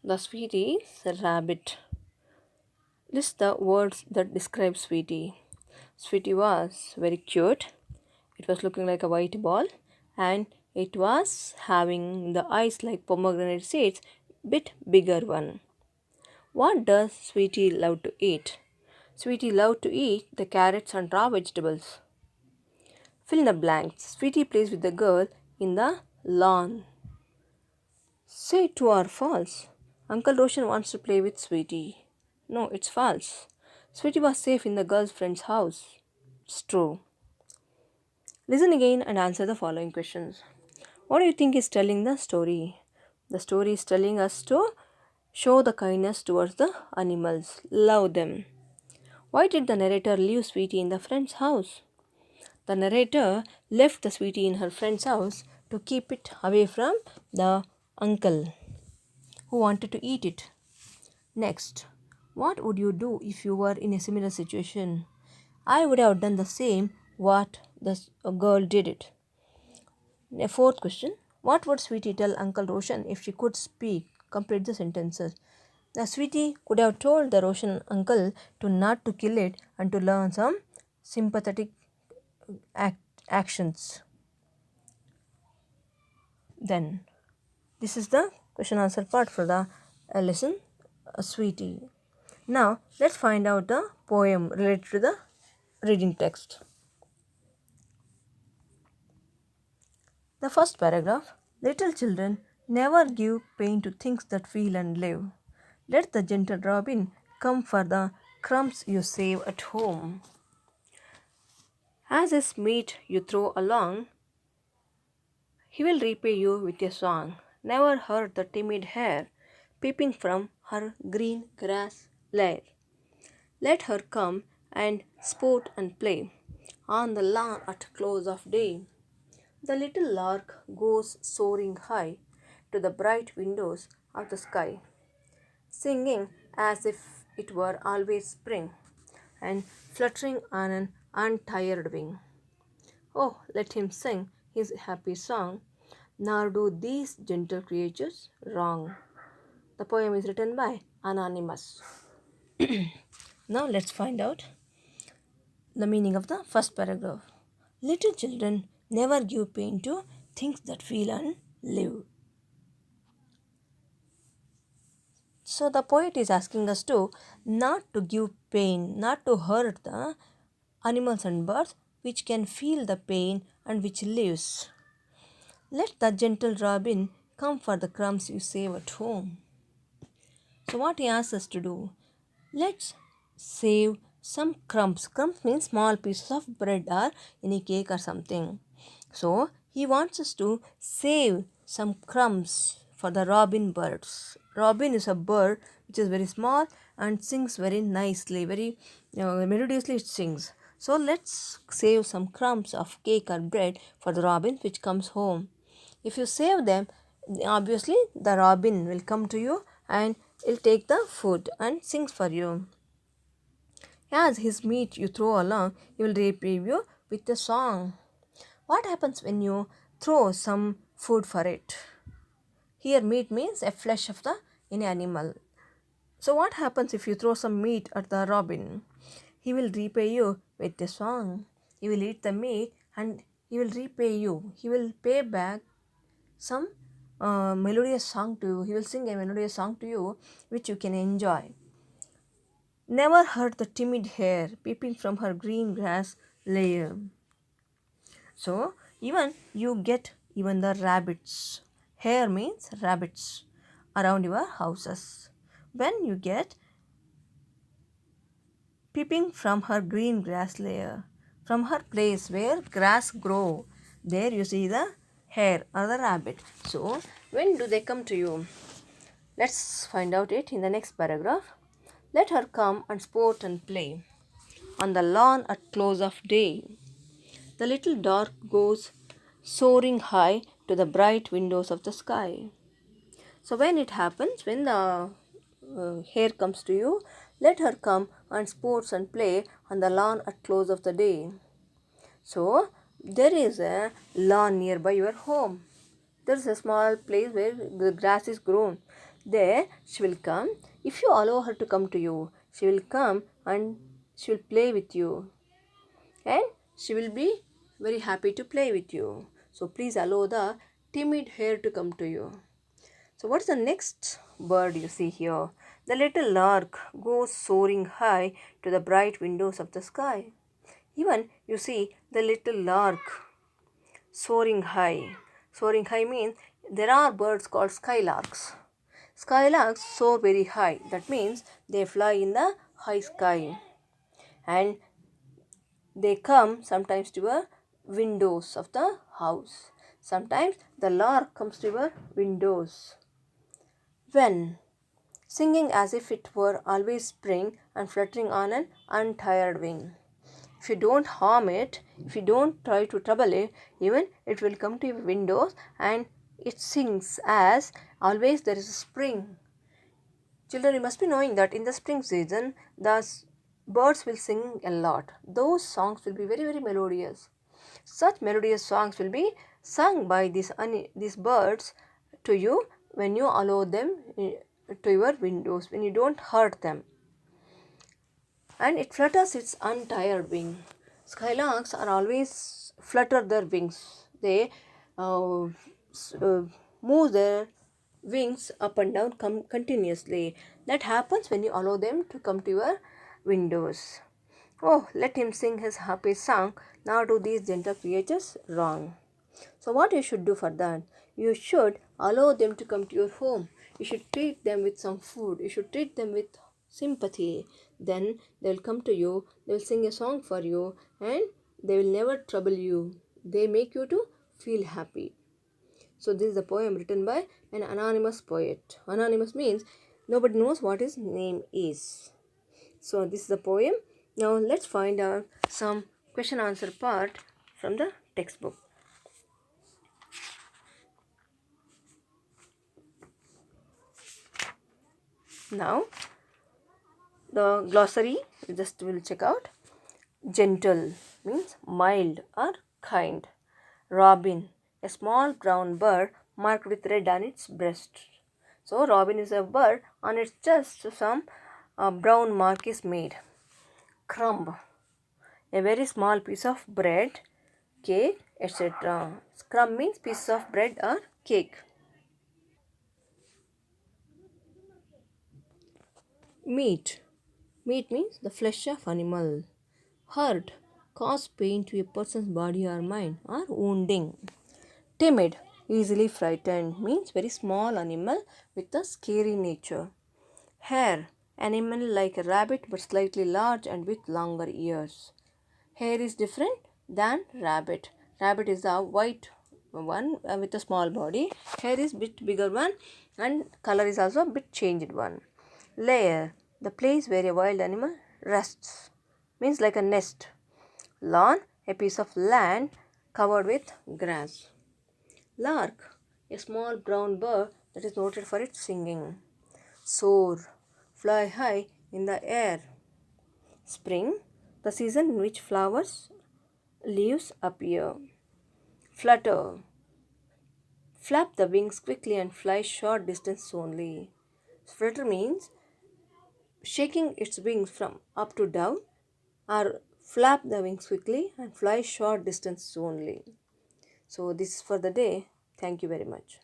The Sweetie's rabbit. List the words that describe Sweetie. Sweetie was very cute. It was looking like a white ball and it was having the eyes like pomegranate seeds, bit bigger one. What does Sweetie love to eat? Sweetie loved to eat the carrots and raw vegetables. Fill in the blanks. Sweetie plays with the girl in the lawn. Say true or false. Uncle Roshan wants to play with Sweetie. No, it's false. Sweetie was safe in the girl's friend's house. It's true. Listen again and answer the following questions. What do you think is telling the story? The story is telling us to show the kindness towards the animals, love them. Why did the narrator leave Sweetie in the friend's house? The narrator left the Sweetie in her friend's house to keep it away from the uncle who wanted to eat it. Next, what would you do if you were in a similar situation? I would have done the same what the girl did it. A fourth question, what would Sweetie tell Uncle Roshan if she could speak? Complete the sentences. The Sweetie could have told the Roshan uncle to not to kill it and to learn some sympathetic actions. Then, this is the question answer part for the lesson Sweetie. Now, let's find out the poem related to the reading text. The first paragraph, little children, never give pain to things that feel and live. Let the gentle robin come for the crumbs you save at home. As his meat you throw along, he will repay you with a song. Never hurt the timid hare, peeping from her green grass lair. Let her come and sport and play on the lawn at close of day. The little lark goes soaring high to the bright windows of the sky, singing as if it were always spring, and fluttering on an untired wing. Oh, let him sing his happy song, nor do these gentle creatures wrong. The poem is written by Anonymous. Now let's find out the meaning of the first paragraph. Little children never give pain to things that feel and live. So the poet is asking us to not to give pain, not to hurt the animals and birds which can feel the pain and which lives. Let the gentle robin come for the crumbs you save at home. So what he asks us to do? Let's save some crumbs. Crumbs means small pieces of bread or any cake or something. So he wants us to save some crumbs for the robin birds. Robin is a bird which is very small and sings very nicely, very melodiously it sings. So let's save some crumbs of cake or bread for the robin which comes home. If you save them, obviously the robin will come to you and will take the food and sings for you. As his meat you throw along, he will repay you with a song. What happens when you throw some food for it? Here meat means a flesh of the any animal. So what happens if you throw some meat at the robin? He will repay you with a song. He will eat the meat and he will repay you. He will pay back some melodious song to you. He will sing a melodious song to you which you can enjoy. Never hurt the timid hare peeping from her green grass lair. So even you get even the rabbits. Hare means rabbits around your houses. When you get peeping from her green grass lair, from her place where grass grow, there you see the hare or the rabbit. So when do they come to you? Let's find out it in the next paragraph. Let her come and sport and play on the lawn at close of day. The little dog goes soaring high to the bright windows of the sky. So when it happens, when the hare comes to you, let her come and sports and play on the lawn at close of the day. So there is a lawn nearby your home. There is a small place where the grass is grown. There she will come. If you allow her to come to you, she will come and she will play with you, and she will be very happy to play with you. So please allow the timid hare to come to you. So what's the next bird you see here? The little lark goes soaring high to the bright windows of the sky. Even you see the little lark soaring high. Soaring high means there are birds called skylarks. Skylarks soar very high. That means they fly in the high sky, and they come sometimes to the windows of the house. Sometimes the lark comes to your windows. When singing as if it were always spring and fluttering on an untired wing. If you don't harm it, if you don't try to trouble it, even it will come to your windows and it sings as always there is a spring. Children, you must be knowing that in the spring season, birds will sing a lot. Those songs will be very, very melodious. Such melodious songs will be sung by these birds to you when you allow them to your windows, when you don't hurt them. And it flutters its untired wing. Skylarks are always flutter their wings. They uh, move their wings up and down continuously. That happens when you allow them to come to your windows. Oh, let him sing his happy song. Now do these gentle creatures wrong. So what you should do for that? You should allow them to come to your home. You should treat them with some food. You should treat them with sympathy. Then they'll come to you, they'll sing a song for you, and they will never trouble you. They make you to feel happy. So this is a poem written by an anonymous poet. Anonymous means nobody knows what his name is. So this is the poem. Now let's find out some question answer part from the textbook. Now the glossary you just will check out. Gentle means mild or kind. Robin, a small brown bird marked with red on its breast. So robin is a bird, on its chest some brown mark is made. Crumb, a very small piece of bread, cake, etc. Crumb means piece of bread or cake. Meat, meat means the flesh of animal. Hurt, cause pain to a person's body or mind, or wounding. Timid, easily frightened, means very small animal with a scary nature. Hare, animal like a rabbit but slightly large and with longer ears. Hare is different than rabbit. Rabbit is a white one with a small body. Hare is bit bigger one and color is also a bit changed one. Lair, the place where a wild animal rests, means like a nest. Lawn, a piece of land covered with grass. Lark, a small brown bird that is noted for its singing. Soar, fly high in the air. Spring, the season in which flowers, leaves appear. Flutter, flap the wings quickly and fly short distance only. Flutter means shaking its wings from up to down, or flap the wings quickly and fly short distance only. So this is for the day. Thank you very much.